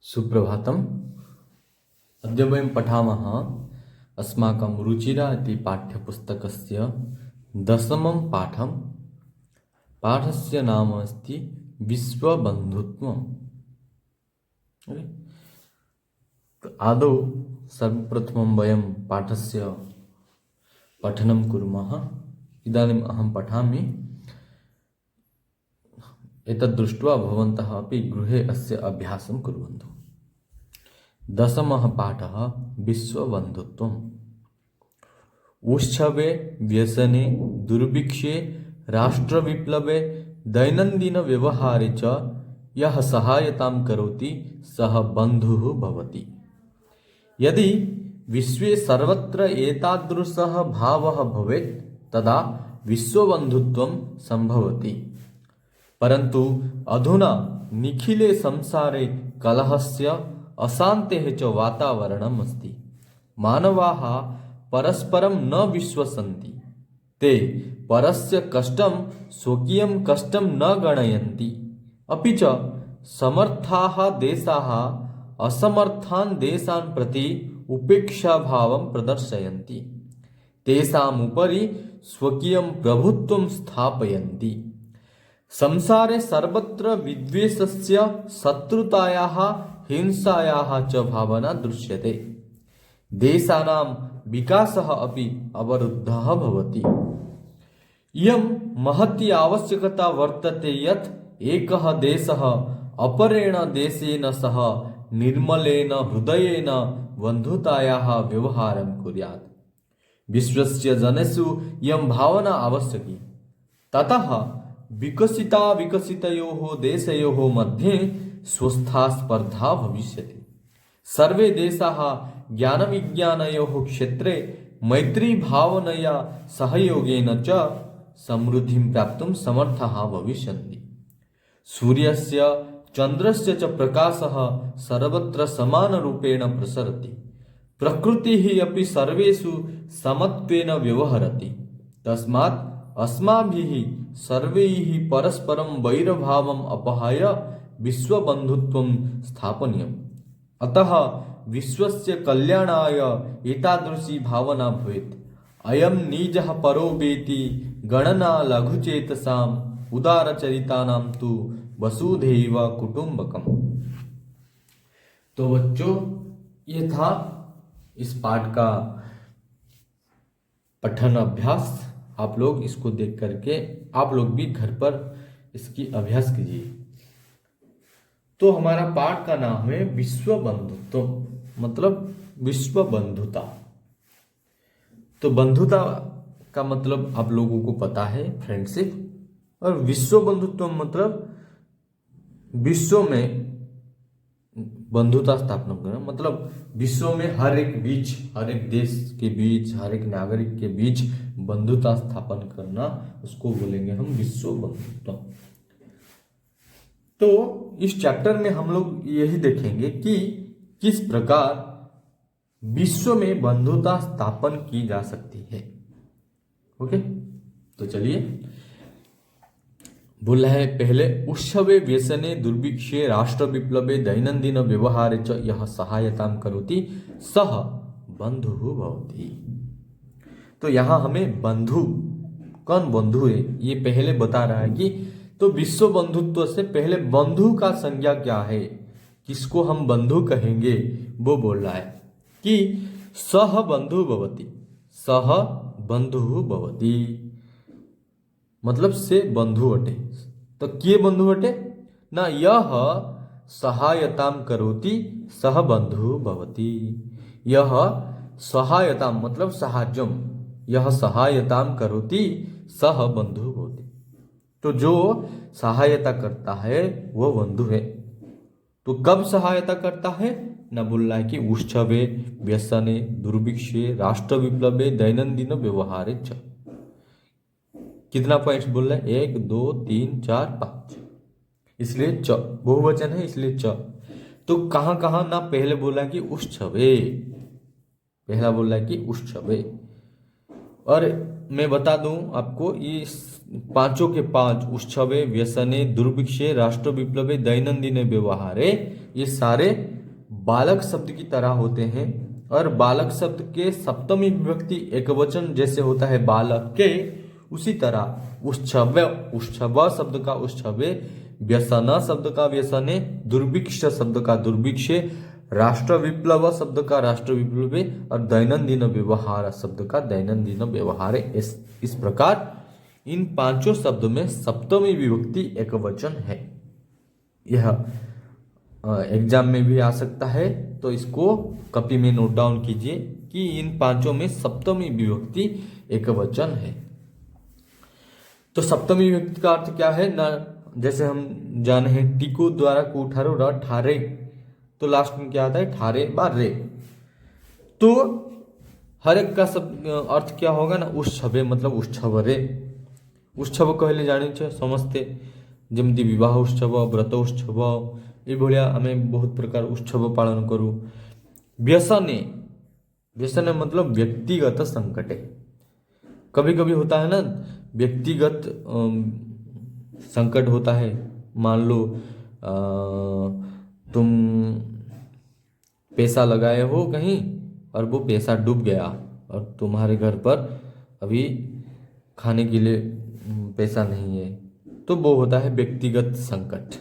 सुप्रभातम्। अद्य वयं पठामः अस्माकं रुचिरा इति पाठ्यपुस्तकस्य 10मं पाठं। पाठस्य नाम अस्ति विश्वबन्धुत्वम्। आदौ सर्वप्रथमं वयं पाठस्य पठनं कुर्मः। इदानीम् अहं पठामि। एतद् दृष्ट्वा भवन्तः अपि गृहे अस्य अभ्यासं कुर्वन्तु। 10मः पाठः विश्वबन्धुत्वम्। उत्सवे व्यसने दुर्भिक्षे राष्ट्रविप्लवे दैनन्दिनव्यवहारे च यः सहायतां करोति सः बन्धुः भवति। यदि विश्वे सर्वत्र एतादृशः भावः भवेत् तदा विश्वबन्धुत्वं सम्भवति। परन्तु अधुना निखिले संसारे कलहस्य अशान्तेः च वातावरणम् अस्ति। मानवाः परस्परं न विश्वसन्ति। ते परस्य कष्टं स्वकीयं कष्टं न गणयन्ति। अपि च समर्थाः देशाः असमर्थान् देशान् प्रति उपेक्षाभावं प्रदर्शयन्ति। तेषाम् उपरि स्वकीयं प्रभुत्वं स्थापयन्ति। संसारे सर्वत्र विद्वेषस्य शत्रुतायाः हिंसायाः च भावना दृश्यते। देशानां विकासः अपि अवरुद्धः भवति। इयं महती आवश्यकता वर्तते यत् एकः देशः अपरेण देशेन सह निर्मलेन हृदयेन बन्धुतायाः व्यवहारं कुर्यात्। विश्वस्य जनेषु इयं भावना आवश्यकी। ततः विकसितयोः देशयोः मध्ये स्वस्था स्पर्धा भविष्यति। सर्वे देशाः ज्ञानविज्ञानयोः क्षेत्रे मैत्रीभावनया सहयोगेन च समृद्धिं प्राप्तुं समर्थाः भविष्यन्ति। सूर्यस्य चन्द्रस्य च प्रकाशः सर्वत्र समानरूपेण प्रसरति। प्रकृतिः अपि सर्वेषु समत्वेन व्यवहरति। तस्मात् अस्माभिः सर्वैः परस्परं वैरभावम् अपहाय विश्वबन्धुत्वं स्थापनीयम्। अतः विश्वस्य कल्याणाय एतादृशी भावना भवेत्। अयं निजः परो वेति गणना लघुचेतसाम् उदारचरितानां तु वसुधैव कुटुम्बकम्। तो बच्चों, ये था इस पाठ का पठन अभ्यास। आप लोग इसको देख करके आप लोग भी घर पर इसकी अभ्यास कीजिए। तो हमारा पाठ का नाम है विश्व बंधुत्व, मतलब विश्व बंधुता। तो बंधुता का मतलब आप लोगों को पता है, फ्रेंडशिप। और विश्व बंधुत्व मतलब विश्व में बंधुता स्थापना करना, मतलब विश्व में हर एक देश के बीच, हर एक नागरिक के बीच बंधुता स्थापन करना, उसको बोलेंगे हम विश्व बंधुत्व। तो इस चैप्टर में हम लोग यही देखेंगे कि किस प्रकार विश्व में बंधुता स्थापन की जा सकती है। ओके, तो चलिए बोल रहा है पहले, उत्सवे व्यसने दुर्भिक्षे राष्ट्रविप्लवे दैनन्दिन व्यवहारे च यः सहायतां करोति सः बन्धुः भवति। तो यहाँ हमें बंधु, कौन बंधु है ये पहले बता रहा है कि तो विश्व बंधुत्व से पहले बंधु का संज्ञा क्या है, किसको हम बंधु कहेंगे, वो बोल रहा है कि सह बंधु भवति। सह बंधु भवति मतलब से बंधु अटे। तो के बंधु अटे ना, यह सहायतां करोति सह बंधु भवति। यह सहायतां मतलब सहाय्यम, यह सहायतां करोति सह बंधु भवति। तो जो सहायता करता है वह बंधु है। तो कब सहायता करता है ना, बोल रहा है कि उत्सवे व्यसने दुर्भिक्षे राष्ट्रविप्लवे दैनन्दिन व्यवहारे च। कितना पॉइंट्स बोल रहा है, 1 2 3 4 5, इसलिए च बहुवचन है, इसलिए च। तो कहां कहां ना, पहले बोला कि उत्सवे, पहला बोल रहा है कि उत्सवे। और मैं बता दूं आपको, ये पांचों के पांच उत्सवे व्यसने दुर्भिक्षे राष्ट्रविप्लवे दैनन्दिन व्यवहारे, ये सारे बालक शब्द की तरह होते हैं और बालक शब्द के सप्तमी विभक्ति एकवचन जैसे होता है बालक के, उसी तरह उच्छव्य, उच्छव शब्द का उच्छवे, व्यसन शब्द का व्यसने, दुर्भिक्ष शब्द का दुर्भिक्षे, राष्ट्र विप्लव शब्द का राष्ट्र विप्लवे और दैनंदिन व्यवहार शब्द का दैनंदिन व्यवहार। इस प्रकार इन पांचों शब्दों में सप्तमी विभक्ति एकवचन है। यह एग्जाम में भी आ सकता है, तो इसको कॉपी में नोट डाउन कीजिए कि इन पांचों में सप्तमी विभक्ति एकवचन है। तो सप्तमी विभक्ति का अर्थ क्या है ना, जैसे हम जाने हैं टीको द्वारा कुठारो र ठारे, तो लास्ट में क्या आता है ठारे बारे। तो हर एक का सब अर्थ क्या होगा ना, उच्छवे मतलब उच्छवरे, उच्छव कहले जाने समझते, जमती विवाह उत्सव, व्रत उत्सव, ये आम बहुत प्रकार उत्सव पालन करूँ। व्यसने, व्यसने मतलब व्यक्तिगत संकटे। कभी कभी होता है ना व्यक्तिगत संकट होता है, मान लो तुम पैसा लगाए हो कहीं और वो पैसा डूब गया और तुम्हारे घर पर अभी खाने के लिए पैसा नहीं है, तो वो होता है व्यक्तिगत संकट।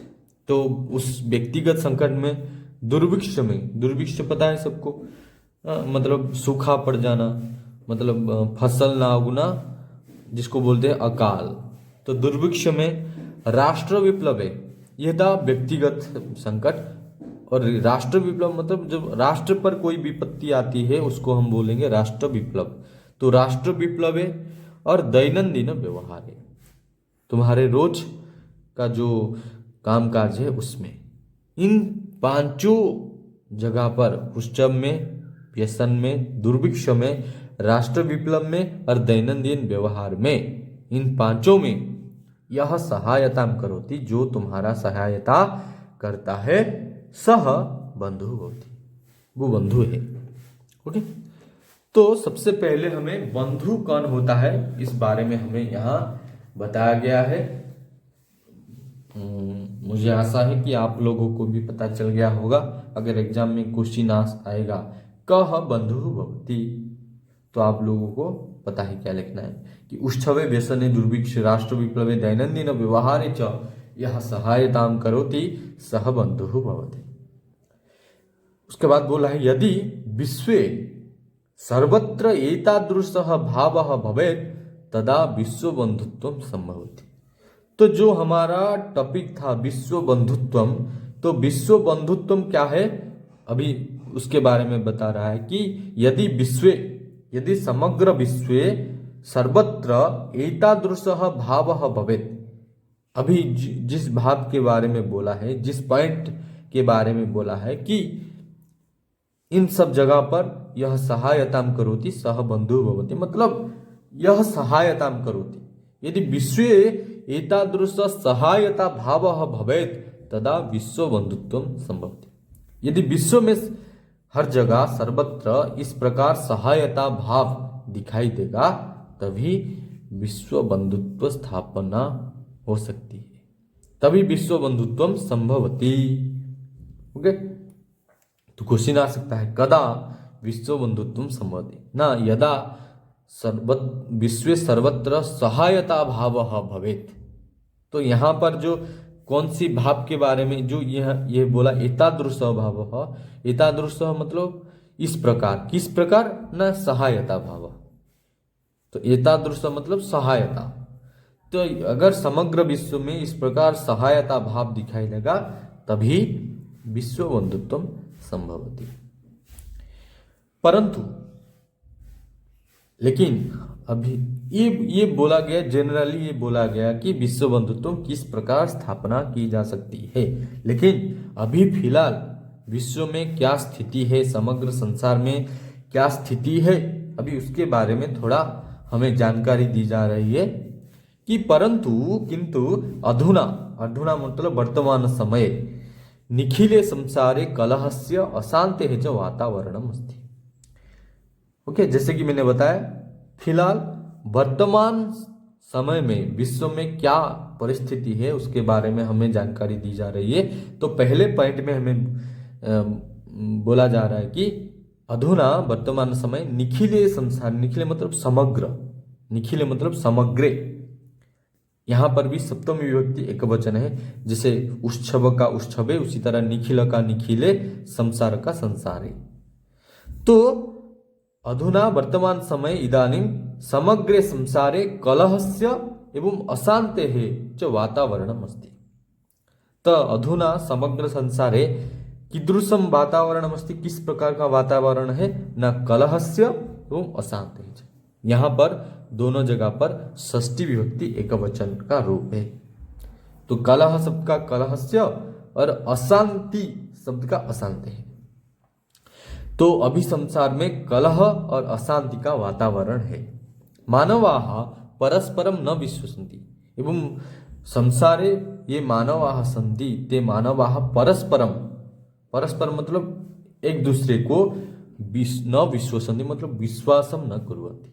तो उस व्यक्तिगत संकट में दुर्भिक्ष में, दुर्भिक्ष पता है सबको, मतलब सूखा पड़ जाना, मतलब फसल ना उगना, जिसको बोलते हैं अकाल। तो दुर्भिक्ष में राष्ट्र विप्लव है, यह था व्यक्तिगत संकट। और राष्ट्र विप्लव मतलब जब राष्ट्र पर कोई विपत्ति आती है उसको हम बोलेंगे राष्ट्र विप्लव। तो राष्ट्र विप्लव है और दैनंदिन व्यवहार है, तुम्हारे रोज का जो कामकाज है उसमें। इन पांचों जगह पर उत्सव में, व्यसन में, दुर्भिक्ष में, राष्ट्र विप्लव में और दैनंदिन व्यवहार में, इन पांचों में यह सहायता करोति, जो तुम्हारा सहायता करता है, सह बंधु होती, वो बंधु है। ओके, तो सबसे पहले हमें बंधु कौन होता है इस बारे में हमें यहाँ बताया गया है। मुझे आशा है कि आप लोगों को भी पता चल गया होगा। अगर एग्जाम में क्वेश्चन आएगा कह बंधु भवति, तो आप लोगों को पता है क्या लिखना है कि उत्सवे व्यसने दुर्भिक्ष राष्ट्र विप्लवे दैनंदिन व्यवहारे च यह सहायतां करोति सह बंधु भवति। उसके बाद बोला है यदि विश्वे सर्वत्र एतादृशः भावः भवेत् तदा विश्व बंधुत्वं संभवति। तो जो हमारा टॉपिक था विश्व बंधुत्वम, तो विश्व बंधुत्वम क्या है अभी उसके बारे में बता रहा है कि यदि विश्वे, यदि समग्र विश्वे सर्वत्र एतादृशः भावः भवेत्, अभी जिस भाव के बारे में बोला है, जिस पॉइंट के बारे में बोला है कि इन सब जगह पर यह सहायतां करोति सह बंधु भवति, मतलब यह सहायतां करोति। यदि विश्वे एतादृश सहायता भावः भवेत् तदा विश्व बंधुत्वं संभवति। यदि विश्व में हर जगह सर्वत्र इस प्रकार सहायता भाव दिखाई देगा तभी विश्व बंधुत्व स्थापना हो सकती है, तभी विश्व बंधुत्वम संभवति। ओके, तो क्वेश्चन आ सकता है कदा विश्व बंधुत्वम संभवति ना, यदा विश्व सर्वत्र सहायता भाव भवेत्। तो यहाँ पर जो कौन सी भाव के बारे में जो यह बोला एतादृश भाव, एतादृश मतलब इस प्रकार, किस प्रकार ना, सहायता भाव। तो एतादृश मतलब सहायता। तो अगर समग्र विश्व में इस प्रकार सहायता भाव दिखाई देगा तभी विश्व बंधुत्व संभवति। परंतु लेकिन अभी ये बोला गया, जनरली ये बोला गया कि विश्व बंधुत्व किस प्रकार स्थापना की जा सकती है, लेकिन अभी फिलहाल विश्व में क्या स्थिति है, समग्र संसार में क्या स्थिति है, अभी उसके बारे में थोड़ा हमें जानकारी दी जा रही है कि परंतु किंतु अधुना, अधुना मतलब वर्तमान समय निखिले संसारे कलहस्य अशांते च वातावरणम अस्ति। ओके, जैसे कि मैंने बताया फिलहाल वर्तमान समय में विश्व में क्या परिस्थिति है उसके बारे में हमें जानकारी दी जा रही है। तो पहले पॉइंट में हमें बोला जा रहा है कि अधुना वर्तमान समय निखिले संसार, निखिले मतलब समग्र, निखिले मतलब समग्रे, यहाँ पर भी सप्तमी विभक्ति एक वचन है। जैसे उच्छव का उच्छवे, उसी तरह निखिल का निखिले, संसार का संसारे। तो अधुना वर्तमान समय इदानीं समग्रे संसारे कलहस्य एवं अशान्तेः च वातावरणम् अस्ति। तो अधुना समग्र संसारे कीदृशं वातावरणम् अस्ति, किस प्रकार का वातावरण है, न कलहस्य एवं अशान्तिः च। यहाँ पर दोनों जगह पर षष्ठी विभक्ति एक वचन का रूप है। तो कलह शब्द का कलहस्य और अशांति शब्द का अशांति है। तो अभी संसार में कलह और अशांति का वातावरण है। मानवाः परस्परम न विश्वसन्ति एवं संसारे ये मानवाः सन्ति ते मानवाः परस्परम, परस्पर मतलब एक दूसरे को न विश्वसन्ति मतलब विश्वासम न कुर्वन्ति।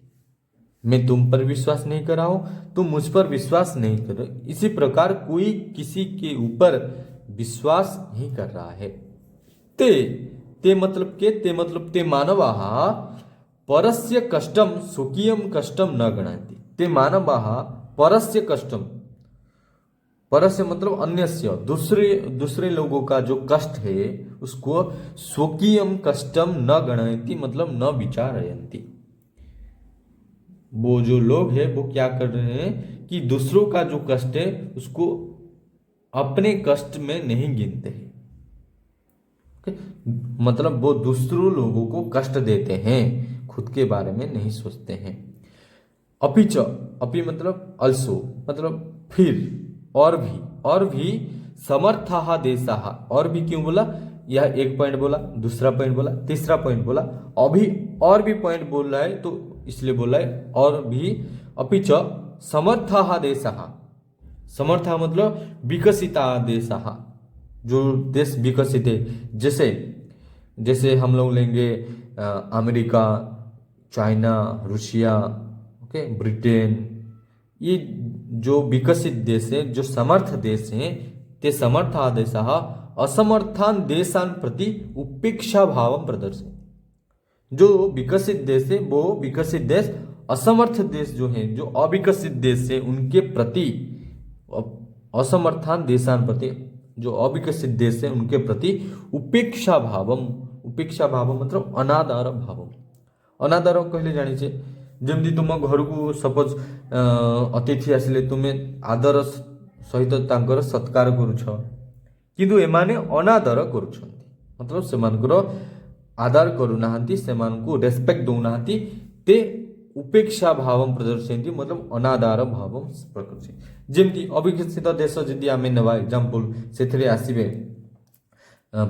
मैं तुम पर विश्वास नहीं कर रहा हूं, तुम मुझ पर विश्वास नहीं कर रहे, इसी प्रकार कोई किसी के ऊपर विश्वास नहीं कर रहा है। ते मतलब के, ते मतलब ते मानवाः परस्य कष्टम स्वकीयम कष्टम न गणयन्ति। ते मानवाः परस्य कष्टम, परस्य मतलब अन्यस्य, दूसरे लोगों का जो कष्ट है उसको स्वकीयम कष्टम न गणयन्ति मतलब न विचारयन्ति। वो जो लोग हैं वो क्या कर रहे हैं कि दूसरों का जो कष्ट है उसको अपने कष्ट में नहीं गिनते हैं। मतलब वो दूसरों लोगों को कष्ट देते हैं, खुद के बारे में नहीं सोचते हैं। अपिच, अपि मतलब अल्सो मतलब फिर, और भी समर्थाः देशाः, और भी क्यों बोला, यह एक पॉइंट बोला, दूसरा पॉइंट बोला, तीसरा पॉइंट बोला, अभी और भी पॉइंट बोल रहा है तो इसलिए बोला है और भी। अपिच समर्थाः देशाः, समर्थाः मतलब विकसिता देशाः, जो देश विकसित है। जैसे हम लोग लेंगे America, China, Russia, okay, Britain, ये जो विकसित देश है, जो समर्थ देश हैं, ते समर्थाः देशाः असमर्थान देशान प्रति उपेक्षा भावं प्रदर्शयन्ति। जो विकसित देश है वो विकसित देश असमर्थ देश जो है, जो अविकसित देश है उनके प्रति, असमर्थान देशान प्रति, जो अविकसित देश है उनके प्रति उपेक्षा भावम, उपेक्षा भाव मतलब अनादर भाव। अनादर कहले जानिछे जेमती तुम घर को सपोज अतिथि आसिले तुमे आदर सहित तांकर सत्कार करुछ, किंतु एमाने अनादर करुछन्ति मतलब सेमानकर आदर करूनाहांती, सेमानकु रेस्पेक्ट दउनाहांती, ते उपेक्षा भाव प्रदर्शयन्ति मतलब अनादर भाव प्रकट। जेमती अविकसित देश जदि आमे नेबा एग्जांपल सेथरे आसीबे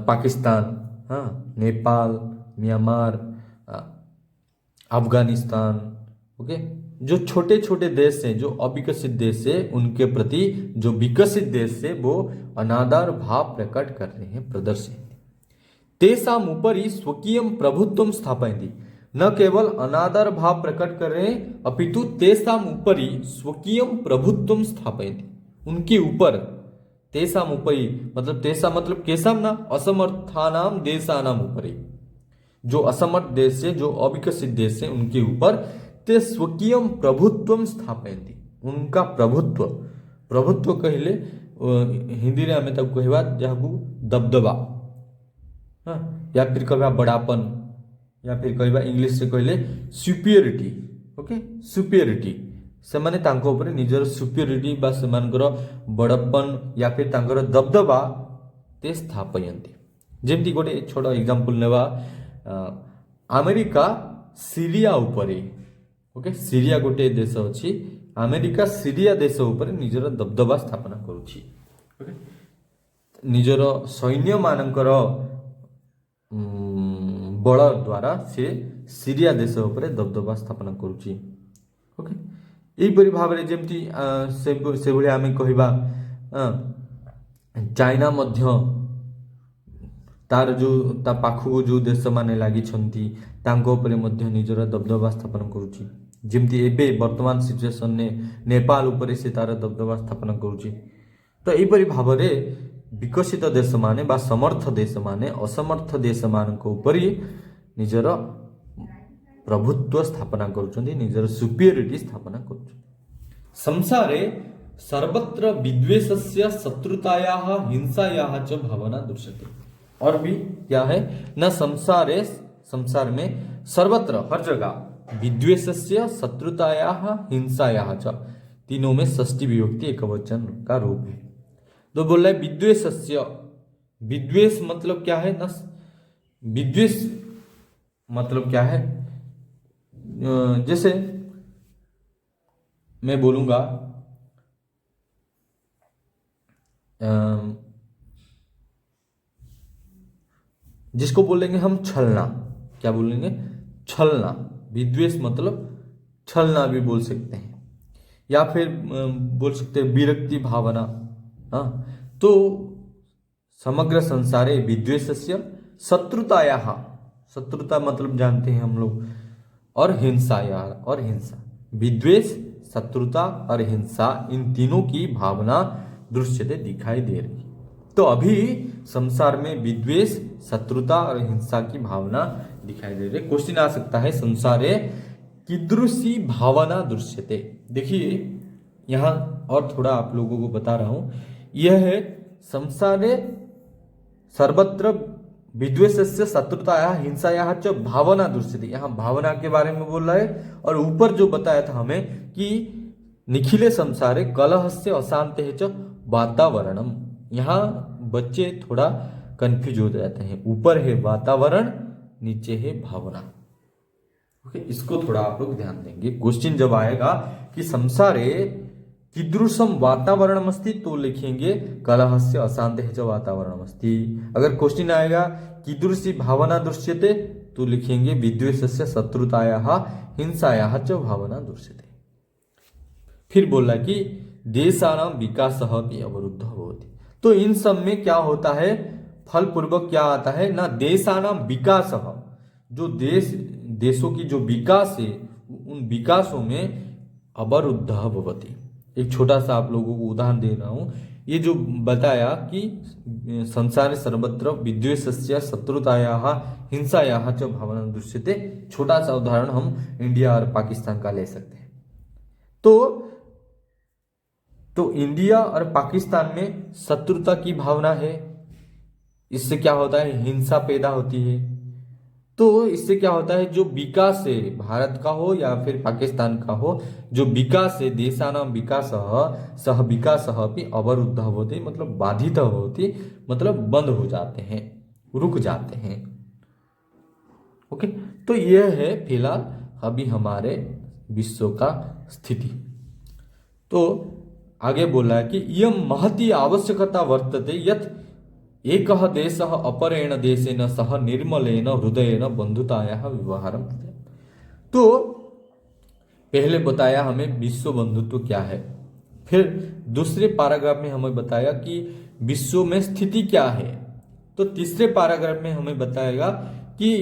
पाकिस्तान, हाँ, नेपाल, म्यांमार, अफगानिस्तान, ओके, जो छोटे छोटे देश हैं, जो अविकसित देश है, उनके प्रति जो विकसित देश है वो अनादर भाव प्रकट कर रहे हैं, प्रदर्शित। तेषाम उपरि स्वकीयं प्रभुत्वं स्थापयन्ति, न केवल अनादर भाव प्रकट कर रहे हैं अपितु तेषाम उपरि स्वकीयं प्रभुत्वं स्थापयन्ति, उनके ऊपर, तेषाम उपरि मतलब तेषाम मतलब केषाम ना, असमर्थानाम देशानाम उपरि, जो असमर्थ देश है, जो अविकसित देश है, उनके ऊपर ते स्वकीयं प्रभुत्वं स्थापयन्ति, उनका प्रभुत्व, प्रभुत्व कहले हिंदी रे हमें तब कहवा जहाकू दबदबा, हाँ, या फिर कहवा बड़ापन, या फिर कहवा इंग्लिश से कहले सुपिरियरिटी, ओके, सुपिरियरिटी, सेमाने तांको ऊपर निजर सुपिरियरिटी बा सेमानकर बड़पन या फिर तांकर दबदबा ते स्थापयन्ति। जेमती गोटे छोट एग्जांपल नेबा अमेरिका सीरिया उपरे, ओके, सीरिया गोटे देश अछि, अमेरिका सीरिया देश उपरे निजर दबदबा स्थापना करूछि, ओके, निजर सैन्य मानकर बल द्वारा से सीरिया देश उपरे दबदबा स्थापना करूछि, ओके। एहिपरि भावरे जेमती से भली आमे कहिबा चाइना मध्य तार जो ता पाखु जो देश माने लागि छंती तांको उपरे मध्य निजर दबदबा स्थापना करूछि। जेमती एबे वर्तमान सिचुएशन ने नेपाल उपरे से तार दबदबा स्थापना करूछि। तो एहिपरि भावरे विकसित देश माने बा समर्थ देश माने असमर्थ देश मानक उपरि निजर प्रभुत्व स्थापना करुछन्ति, निजर सुपीरियरिटी स्थापना करुछन्ति। संसारे सर्वत्र विद्वेषस्य शत्रुतायाः हिंसायाः च भावना दृश्यते। और भी क्या है न संसार में सर्वत्र हर जगह विद्वेषस्य शत्रुतायाः हिंसायाः च, तीनों में षष्ठी विभक्ति एकवचन का रूप है। तो बोल रहा है विद्वेषस्य, विद्वेष मतलब क्या है न, विद्वेष मतलब क्या है, जैसे मैं बोलूंगा जिसको बोलेंगे हम छलना, क्या बोलेंगे, छलना। विद्वेष मतलब छलना भी बोल सकते हैं, या फिर बोल सकते हैं विरक्ति भावना। हाँ, तो समग्र संसारे विद्वेषस्य शत्रुतायाः, शत्रुता मतलब जानते हैं हम लोग, और हिंसायाः, और हिंसा, विद्वेष, शत्रुता और हिंसा, इन तीनों की भावना दृश्यते दिखाई दे रही। तो अभी संसार में विद्वेष, शत्रुता और हिंसा की भावना दिखाई दे रही। क्वेश्चन आ सकता है संसारे कीदृशी भावना दृश्यते। देखिए यहाँ और थोड़ा आप लोगों को बता रहा हूं, यह है संसारे सर्वत्र विद्वेषस्य शत्रुतायाः हिंसायाः च भावना दृश्यते। यहाँ भावना के बारे में बोल रहा है, और ऊपर जो बताया था हमें कि निखिले संसारे कलहस्य अशांते च वातावरणम, यहाँ बच्चे थोड़ा कंफ्यूज हो जाते हैं, ऊपर है वातावरण, नीचे है भावना। ओके, इसको थोड़ा आप लोग ध्यान देंगे। क्वेश्चन जब आएगा कि संसारे कीदृशम वातावरणम अस्ति, तो लिखेंगे कलहस्य अशांते च वातावरणम अस्ति। अगर क्वेश्चन आएगा कीदृशी भावना दृश्यते, तो लिखेंगे विद्वेषस्य शत्रुतायाः हिंसायाः च भावना दृश्यते। फिर बोला कि देशानां विकासः अपि अवरुद्धः भवति। तो इन सब में क्या होता है, फल पूर्वक क्या आता है ना, देशानां विकासः, जो देशों की जो विकास है, उन विकासों में अवरुद्धः भवति। एक छोटा सा आप लोगों को उदाहरण दे रहा हूं। ये जो बताया कि संसारे सर्वत्र विद्वेषस्य शत्रुतायाः हिंसायाः च भावना दृश्यते, छोटा सा उदाहरण हम इंडिया और पाकिस्तान का ले सकते हैं। तो इंडिया और पाकिस्तान में शत्रुता की भावना है, इससे क्या होता है, हिंसा पैदा होती है। तो इससे क्या होता है, जो विकास है भारत का हो या फिर पाकिस्तान का हो, जो विकास है देशानां विकासः सह विकासः अपि अवरुद्धः भवति, मतलब बाधित होती, मतलब बंद हो जाते हैं, रुक जाते हैं। ओके, तो यह है फिलहाल अभी हमारे विश्व का स्थिति। तो आगे बोला है कि इयं महती आवश्यकता वर्तते यत् एकः देशः अपरेण देशेन सह निर्मलेन हृदयेन बंधुतायाः व्यवहारं। तो पहले बताया हमें विश्व बंधुत्व क्या है, फिर दूसरे पैराग्राफ में हमें बताया कि विश्व में स्थिति क्या है, तो तीसरे पैराग्राफ में हमें बताएगा कि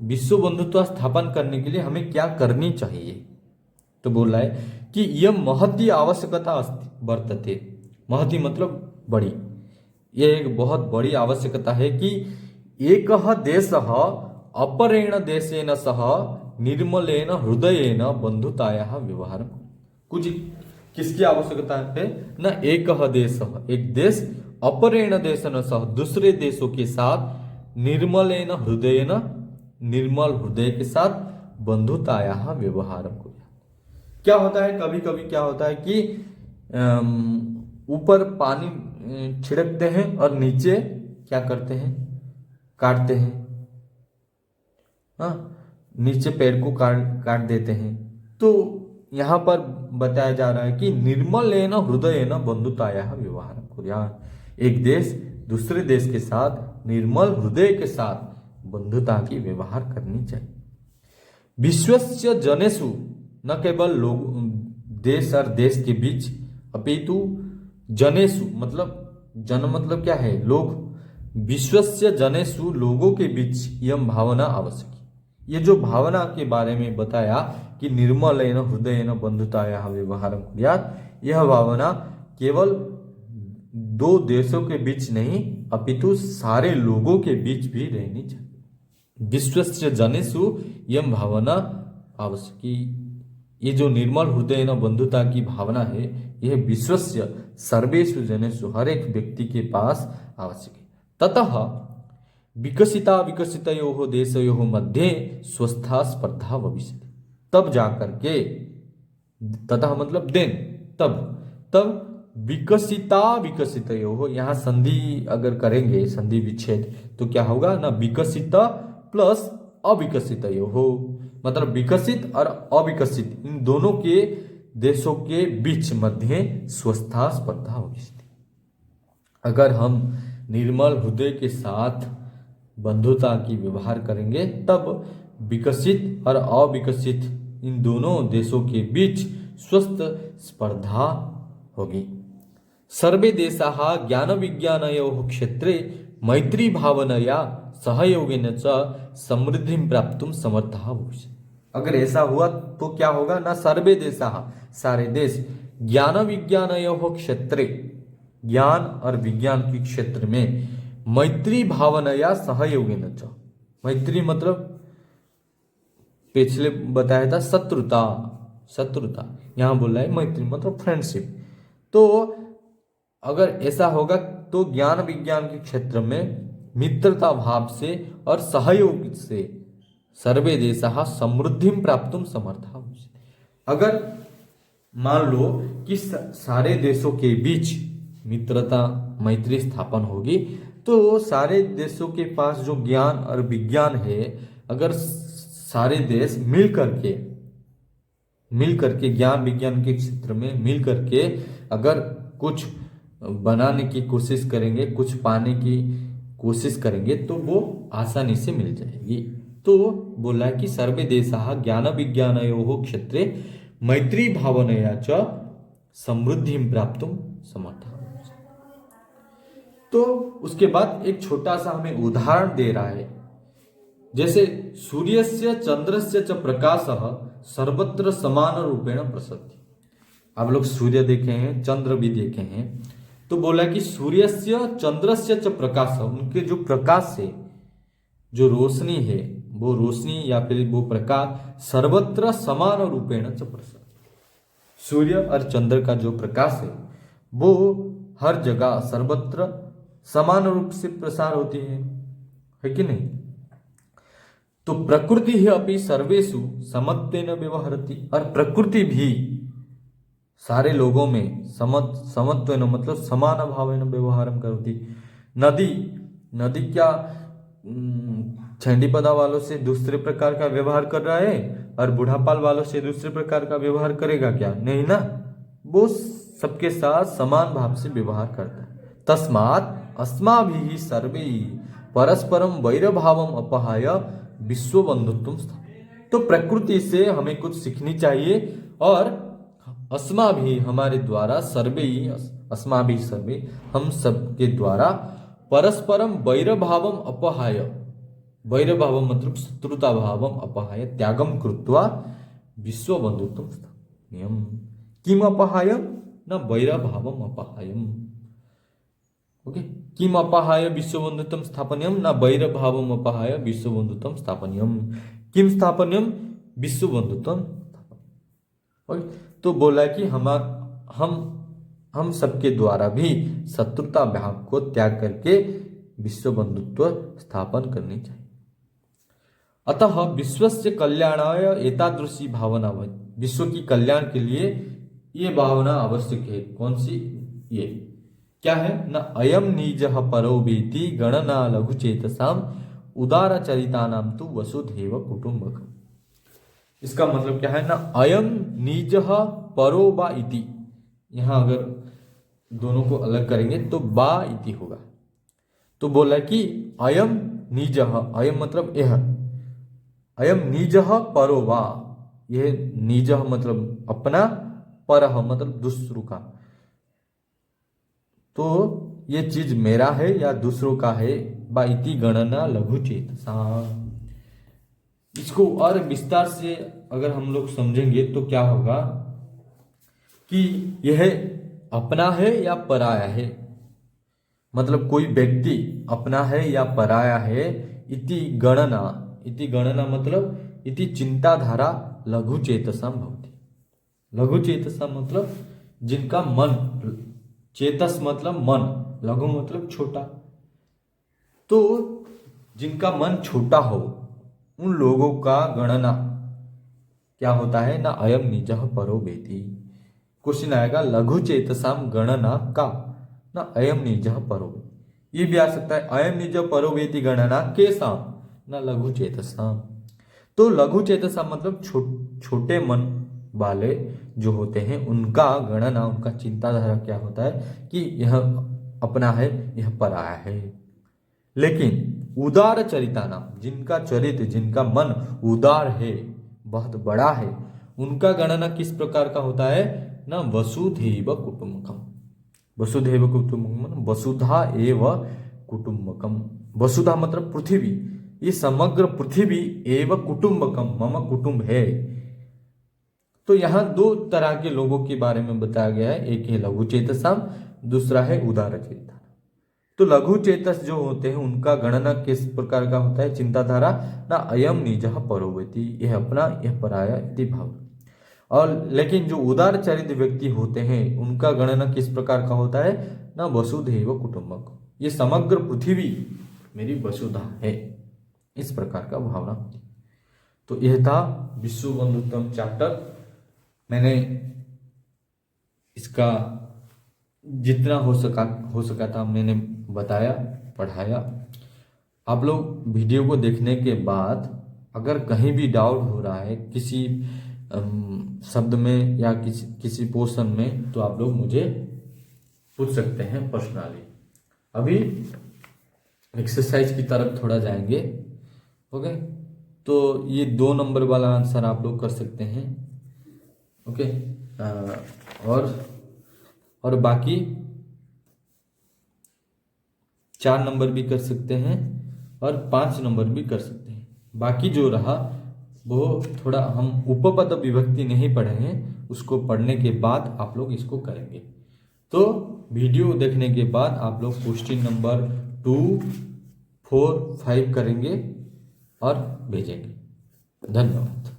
विश्व बंधुत्व स्थापन करने के लिए हमें क्या करनी चाहिए। तो बोल रहा है कि यह महती आवश्यकता वर्तते, महती मतलब बड़ी, यह एक बहुत बड़ी आवश्यकता है कि एकः देशः अपरेण देशेन सह निर्मलेन हृदयेन बंधुतायाः व्यवहारं। कुछ किसकी आवश्यकता है ना, एकः देशः, एक देश, अपरेण देशेन सह, दूसरे देशों के साथ, निर्मलेन हृदयेन, निर्मल हृदय के साथ, बंधुतायाः व्यवहारं। क्या होता है, कभी कभी क्या होता है कि ऊपर पानी छिड़कते हैं और नीचे क्या करते हैं, काटते हैं। हाँ, नीचे पेड़ को काट देते हैं। तो यहाँ पर बताया जा रहा है कि निर्मलेन हृदयेन बंधुतायाः व्यवहारं कुर्यात्, एक देश दूसरे देश के साथ निर्मल हृदय के साथ बंधुता की व्यवहार करनी चाहिए। विश्वस्य जनेषु, न केवल लोग देश और देश के बीच, अपितु जनेषु मतलब जन मतलब क्या है, लोग, विश्वस्य जनेषु लोगों के बीच यह भावना आवश्यक। ये जो भावना के बारे में बताया कि निर्मलेन हृदयेन बंधुतायाः व्यवहारं कुर्यात्, यह भावना केवल दो देशों के बीच नहीं अपितु सारे लोगों के बीच भी रहनी चाहिए। विश्वस्य जनेषु यम भावना आवश्यकी, ये जो निर्मल हृदय न बंधुता की भावना है यह विश्वस्य सर्वेषु जनेषु हर एक व्यक्ति के पास आवश्यक है। ततः विकसिता विकसितयोः देशयोः मध्ये स्वस्था स्पर्धा भविष्यति, तब जाकर के, ततः मतलब देन, तब विकसिता विकसितयोः, यहाँ संधि अगर करेंगे संधि विच्छेद तो क्या होगा ना, विकसित प्लस अविकसितयोः, मतलब विकसित और अविकसित इन दोनों के देशों के बीच मध्य स्वस्था स्पर्धा भविष्यति। अगर हम निर्मल हृदय के साथ बंधुता की व्यवहार करेंगे तब विकसित और अविकसित इन दोनों देशों के बीच स्वस्थ स्पर्धा होगी। सर्वे देशाः ज्ञान विज्ञानयोः क्षेत्रे मैत्री भावनया सहयोगेन च समृद्धिं प्राप्तुं समर्थः भविष्यति। अगर ऐसा हुआ तो क्या होगा ना, सर्वे देशाः सारे देश ज्ञान विज्ञानयोः क्षेत्रे ज्ञान और विज्ञान के क्षेत्र में मैत्री भावनया सहयोगेन च, मैत्री मतलब पिछले बताया था शत्रुता, यहाँ बोल रहा है मैत्री मतलब फ्रेंडशिप। तो अगर ऐसा होगा तो ज्ञान विज्ञान के क्षेत्र में मित्रता भाव से और सहयोग से सर्वे देशाः समृद्धिं प्राप्तुं समर्थः भविष्यति। अगर मान लो कि सारे देशों के बीच मित्रता मैत्री स्थापन होगी तो सारे देशों के पास जो ज्ञान और विज्ञान है, अगर सारे देश मिल करके ज्ञान विज्ञान के क्षेत्र में मिल करके अगर कुछ बनाने की कोशिश करेंगे, कुछ पाने की कोशिश करेंगे तो वो आसानी से मिल जाएगी। तो बोला है कि सर्वे देशाः ज्ञान विज्ञानयोः क्षेत्रे मैत्री भावनया च समृद्धिं प्राप्तुं समर्थः। तो उसके बाद एक छोटा सा हमें उदाहरण दे रहा है, जैसे सूर्यस्य चंद्रस्य च प्रकाशः सर्वत्र समान रूपेण प्रसरति। आप लोग सूर्य देखे हैं, चंद्र भी देखे हैं, तो बोला कि सूर्यस्य चंद्रस्य च प्रकाश, उनके जो प्रकाश है, जो रोशनी है, वो रोशनी या फिर वो प्रकाश सर्वत्र समान रूपेण च प्रसरति। सूर्य और चंद्र का जो प्रकाश है वो हर जगह सर्वत्र समान रूप से प्रसार होती है कि नहीं। तो प्रकृति ही अपि सर्वेषु समत्वेन व्यवहरति, और प्रकृति भी सारे लोगों में समत्वेन मतलब समान भावेन व्यवहारं करोति। नदी क्या छंडीपदा वालों से दूसरे प्रकार का व्यवहार कर रहा है और बुढ़ापाल वालों से दूसरे प्रकार का व्यवहार करेगा क्या? नहीं ना, वो सबके साथ समान भाव से व्यवहार करता है। तस्मात् अस्माभिः सर्वैः परस्परं वैरभावम् अपहाय विश्व बंधुत्वं स्थापयेत्। तो प्रकृति से हमें कुछ सीखनी चाहिए और अस्माभिः हमारे द्वारा सर्वैः अस्माभिः सर्वे हम सबके द्वारा परस्परम वैरभावम अपहाय, वैरभावम मतलब शत्रुता भावम अपहाय त्यागम कृत्वा विश्व बंधुत्वं स्थापनीयम्। किम अपहाय न वैरभावम अपहायम्। ओके, किम अपहाय विश्व बंधुत्वं स्थापनीयम् न वैरभावम अपहाय विश्व बंधुत्वं स्थापनीयम्। किम स्थापनीयम् विश्व बंधुत्वं स्थापनीयम्। ओके, तो बोला कि हम सबके द्वारा भी शत्रुता भाव को त्याग करके विश्व बंधुत्व स्थापन करनी चाहिए। अतः विश्वस्य कल्याणाय एतादृशी भावना, विश्व की कल्याण के लिए ये भावना आवश्यक है। कौन सी? ये क्या है न, अयम निजः परो वेति गणना लघुचेतसाम उदारचरितानां तु वसुधैव कुटुंबकम्। इसका मतलब क्या है ना, अयम निजः परो बा इति, यहाँ अगर दोनों को अलग करेंगे तो बा इति होगा। तो बोला कि अयम निजः, अयम मतलब यह, अयम निजः परो वा, यह निजः मतलब अपना, परः मतलब दूसरों का। तो ये चीज मेरा है या दूसरों का है। बा इति गणना लघुचेतसा, इसको और विस्तार से अगर हम लोग समझेंगे तो क्या होगा कि यह अपना है या पराया है। मतलब कोई व्यक्ति अपना है या पराया है। इति गणना, इति गणना मतलब इति चिंताधारा लघु चेतसाम भवति। लघु चेतसा मतलब जिनका मन, चेतस मतलब मन, लघु मतलब छोटा, तो जिनका मन छोटा हो उन लोगों का गणना क्या होता है ना, अयम निजः परो वेति। क्वेश्चन आएगा लघु चेतसाम गणना का ना अयम निजः परो। ये भी आ सकता है अयम निजः परो वेति गणना के साम ना लघु चेतसाम। तो लघु चेतसा मतलब छोटे मन वाले जो होते हैं उनका गणना, उनका चिंताधारा क्या होता है कि यह अपना है, यह पराया है। लेकिन उदार चरिताना, जिनका चरित्र, जिनका मन उदार है, बहुत बड़ा है, उनका गणना किस प्रकार का होता है ना, वसुधैव कुटुंबकम। वसुधैव कुटुंबकम, वसुधा एव कुटुंबकम। वसुधा मतलब पृथ्वी, ये समग्र पृथ्वी एव कुटुंबकम, मम कुटुंब है। तो यहाँ दो तरह के लोगों के बारे में बताया गया है, एक है लघु चेतसाम, दूसरा है उदार चेतना। तो लघु चेतस जो होते हैं उनका गणना किस प्रकार का होता है, चिंताधारा ना अयम निजः परोवेति, यह अपना, यह पराया इति भाव। और लेकिन जो उदार चरित्र व्यक्ति होते हैं उनका गणना किस प्रकार का होता है ना, वसुधैव कुटुंबकम, ये समग्र पृथ्वी मेरी वसुधा है, इस प्रकार का भावना होती। तो यह था विश्व बंधुत्वम चैप्टर। मैंने इसका जितना हो सका था मैंने बताया, पढ़ाया। आप लोग वीडियो को देखने के बाद अगर कहीं भी डाउट हो रहा है किसी शब्द में या किसी पोर्शन में, तो आप लोग मुझे पूछ सकते हैं पर्सनली। अभी एक्सरसाइज की तरफ थोड़ा जाएंगे। ओके, तो ये 2 नंबर वाला आंसर आप लोग कर सकते हैं। ओके, और बाकी 4 नंबर भी कर सकते हैं और 5 नंबर भी कर सकते हैं। बाकी जो रहा वो थोड़ा हम उपपद विभक्ति नहीं पढ़े हैं, उसको पढ़ने के बाद आप लोग इसको करेंगे। तो वीडियो देखने के बाद आप लोग क्वेश्चन नंबर 2, 4, 5 करेंगे और भेजेंगे। धन्यवाद।